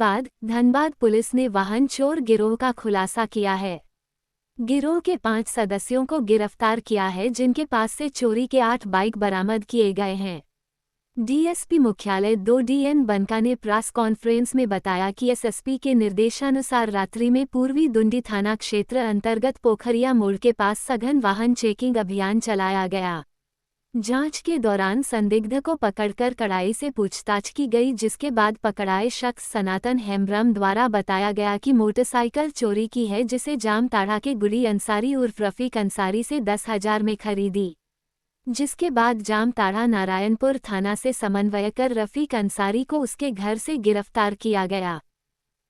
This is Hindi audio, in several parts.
धनबाद पुलिस ने वाहन चोर गिरोह का खुलासा किया है। गिरोह के 5 सदस्यों को गिरफ्तार किया है, जिनके पास से चोरी के 8 बाइक बरामद किए गए हैं। डीएसपी मुख्यालय 2 DN बनका ने प्रेस कॉन्फ्रेंस में बताया कि एसएसपी के निर्देशानुसार रात्रि में पूर्वी दुंडी थाना क्षेत्र अंतर्गत पोखरिया मोड़ के पास सघन वाहन चेकिंग अभियान चलाया गया। जांच के दौरान संदिग्ध को पकड़कर कड़ाई से पूछताछ की गई, जिसके बाद पकड़ाए शख्स सनातन हेम्ब्रम द्वारा बताया गया कि मोटरसाइकिल चोरी की है, जिसे जामताड़ा के गुली अंसारी उर्फ रफीक अंसारी से 10,000 में खरीदी। जिसके बाद जामताड़ा नारायणपुर थाना से समन्वय कर रफीक अंसारी को उसके घर से गिरफ्तार किया गया।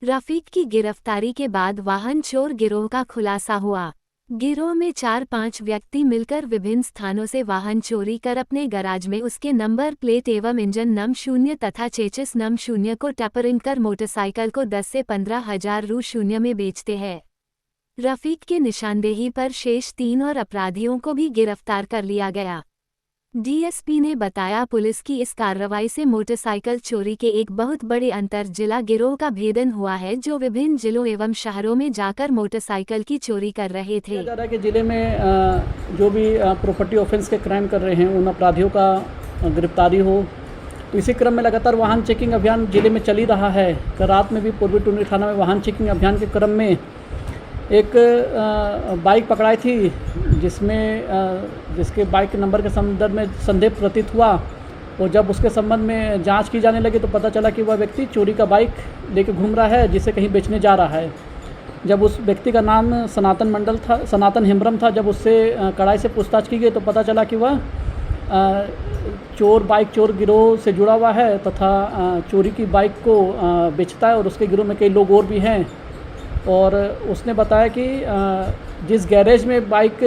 रफीक की गिरफ्तारी के बाद वाहन चोर गिरोह का खुलासा हुआ। गिरोह में 4-5 व्यक्ति मिलकर विभिन्न स्थानों से वाहन चोरी कर अपने गराज में उसके नंबर प्लेट एवं इंजन नंबर 0 तथा चेचिस नंबर 0 को टैपरिंग कर मोटरसाइकिल को 10 से 15,000 रू 0 में बेचते हैं। रफीक के निशानदेही पर शेष 3 और अपराधियों को भी गिरफ्तार कर लिया गया। डीएसपी ने बताया, पुलिस की इस कार्रवाई से मोटरसाइकिल चोरी के एक बहुत बड़े अंतर जिला गिरोह का भेदन हुआ है, जो विभिन्न जिलों एवं शहरों में जाकर मोटरसाइकिल की चोरी कर रहे थे। जा रहा है कि जिले में जो भी प्रॉपर्टी ऑफेंस के क्राइम कर रहे हैं उन अपराधियों का गिरफ्तारी हो, तो इसी क्रम में लगातार वाहन चेकिंग अभियान जिले में चल ही रहा है। कल रात में भी पूर्वी टुंडी थाना में वाहन चेकिंग अभियान के क्रम में एक बाइक पकड़ाई थी, जिसके बाइक के नंबर के संदर्भ में संदेह प्रतीत हुआ, और जब उसके संबंध में जांच की जाने लगी तो पता चला कि वह व्यक्ति चोरी का बाइक लेकर घूम रहा है, जिसे कहीं बेचने जा रहा है। जब उस व्यक्ति का नाम सनातन हेम्ब्रम था, जब उससे कड़ाई से पूछताछ की गई तो पता चला कि वह बाइक चोर गिरोह से जुड़ा हुआ है तथा चोरी की बाइक को बेचता है, और उसके गिरोह में कई लोग और भी हैं। और उसने बताया कि जिस गैरेज में बाइक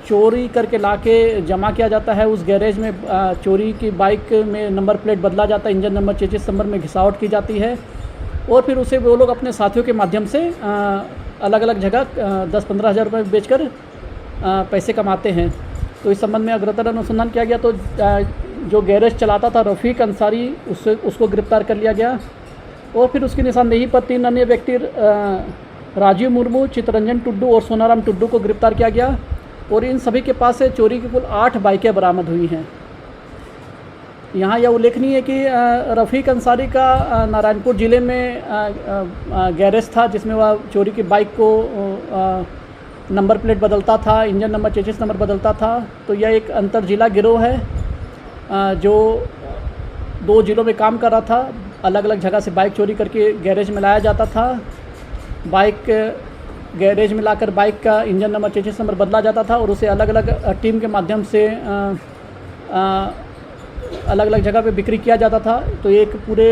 चोरी करके लाके जमा किया जाता है, उस गैरेज में चोरी की बाइक में नंबर प्लेट बदला जाता है, इंजन नंबर चेचिस नंबर में घिसावट की जाती है, और फिर उसे वो लोग अपने साथियों के माध्यम से अलग अलग जगह 10-15 हज़ार रुपये बेचकर पैसे कमाते हैं। तो इस संबंध में अग्रतर अनुसंधान किया गया, तो जो गैरेज चलाता था रफ़ीक अंसारी, उसको गिरफ्तार कर लिया गया। और फिर उसकी निशानदेही पर 3 अन्य व्यक्ति राजीव मुर्मू, चितरंजन टुड्डू और सोनाराम टुड्डू को गिरफ्तार किया गया, और इन सभी के पास से चोरी की कुल 8 बाइकें बरामद हुई हैं। यहाँ यह उल्लेखनीय है कि रफ़ीक अंसारी का नारायणपुर ज़िले में गैरेज था, जिसमें वह चोरी की बाइक को नंबर प्लेट बदलता था, इंजन नंबर चेचिस नंबर बदलता था। तो यह एक अंतर जिला गिरोह है जो 2 जिलों में काम कर रहा था। अलग अलग जगह से बाइक चोरी करके गैरेज में लाया जाता था, बाइक गैरेज में लाकर बाइक का इंजन नंबर चेचिस नंबर बदला जाता था, और उसे अलग अलग टीम के माध्यम से अलग अलग जगह पे बिक्री किया जाता था। तो एक पूरे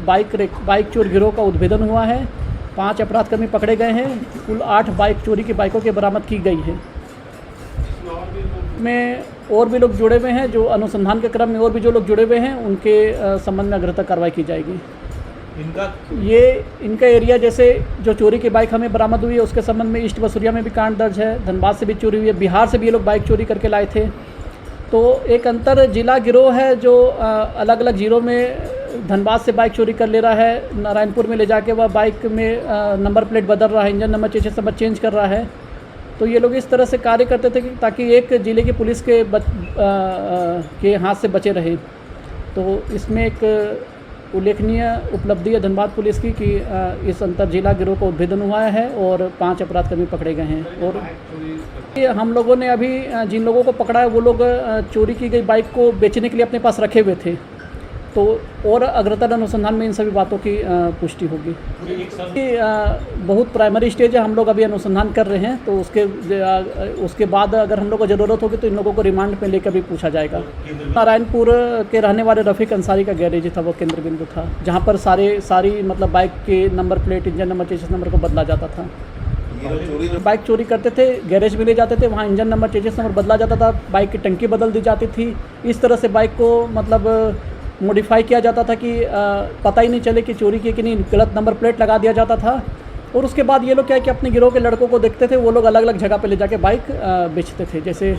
बाइक चोर गिरोह का उद्भेदन हुआ है। 5 अपराधकर्मी पकड़े गए हैं। कुल 8 बाइक चोरी की बाइकों के बरामद की गई है। में और भी लोग जुड़े हुए हैं, जो अनुसंधान के क्रम में और भी जो लोग जुड़े हुए हैं उनके संबंध में अग्रतर कार्रवाई की जाएगी। इनका एरिया, जैसे जो चोरी की बाइक हमें बरामद हुई है उसके संबंध में ईस्ट बसुरिया में भी कांड दर्ज है, धनबाद से भी चोरी हुई है, बिहार से भी ये लोग बाइक चोरी करके लाए थे। तो एक अंतर जिला गिरोह है जो अलग अलग जिलों में धनबाद से बाइक चोरी कर ले रहा है, नारायणपुर में ले जाके वह बाइक में नंबर प्लेट बदल रहा है, engine number chassis number change कर रहा है। तो ये लोग इस तरह से कार्य करते थे कि ताकि एक जिले की पुलिस के हाथ से बचे रहे। तो इसमें एक उल्लेखनीय उपलब्धि है धनबाद पुलिस की कि इस अंतर जिला गिरोह का उद्भेदन हुआ है और 5 अपराधकर्मी पकड़े गए हैं। और हम लोगों ने अभी जिन लोगों को पकड़ा है वो लोग चोरी की गई बाइक को बेचने के लिए अपने पास रखे हुए थे। तो और अग्रतर अनुसंधान में इन सभी बातों की पुष्टि होगी। बहुत प्राइमरी स्टेज है, हम लोग अभी अनुसंधान कर रहे हैं, तो उसके बाद अगर हम लोग को ज़रूरत होगी तो इन लोगों को रिमांड पे लेकर भी पूछा जाएगा। नारायणपुर के रहने वाले रफ़ीक अंसारी का गैरेज था, वो केंद्र बिंदु था, जहाँ पर सारी मतलब बाइक के number plate, engine number, chassis number को बदला जाता था। बाइक चोरी करते थे, गैरेज में ले जाते थे, वहाँ इंजन नंबर, चेचिस नंबर बदला जाता था, बाइक की टंकी बदल दी जाती थी। इस तरह से बाइक को मतलब मॉडिफाई किया जाता था कि पता ही नहीं चले कि चोरी की कि नहीं, गलत नंबर प्लेट लगा दिया जाता था। और उसके बाद ये लोग क्या है कि अपने गिरोह के लड़कों को देखते थे, वो लोग अलग अलग जगह पे ले जाके बाइक बेचते थे। जैसे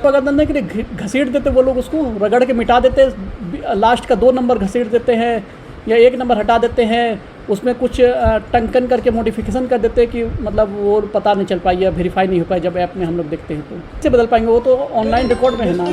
पकड़ने के लिए घसीट देते वो लोग, उसको रगड़ के मिटा देते, लास्ट का 2 नंबर घसीट देते हैं, या एक नंबर हटा देते हैं, उसमें कुछ टंकन करके मॉडिफिकेशन कर देते हैं कि मतलब वो पता नहीं चल पाई या वेरीफाई नहीं हो पाई जब ऐप में हम लोग देखते हैं तो कैसे बदल पाएंगे, वो तो ऑनलाइन रिकॉर्ड में है ना।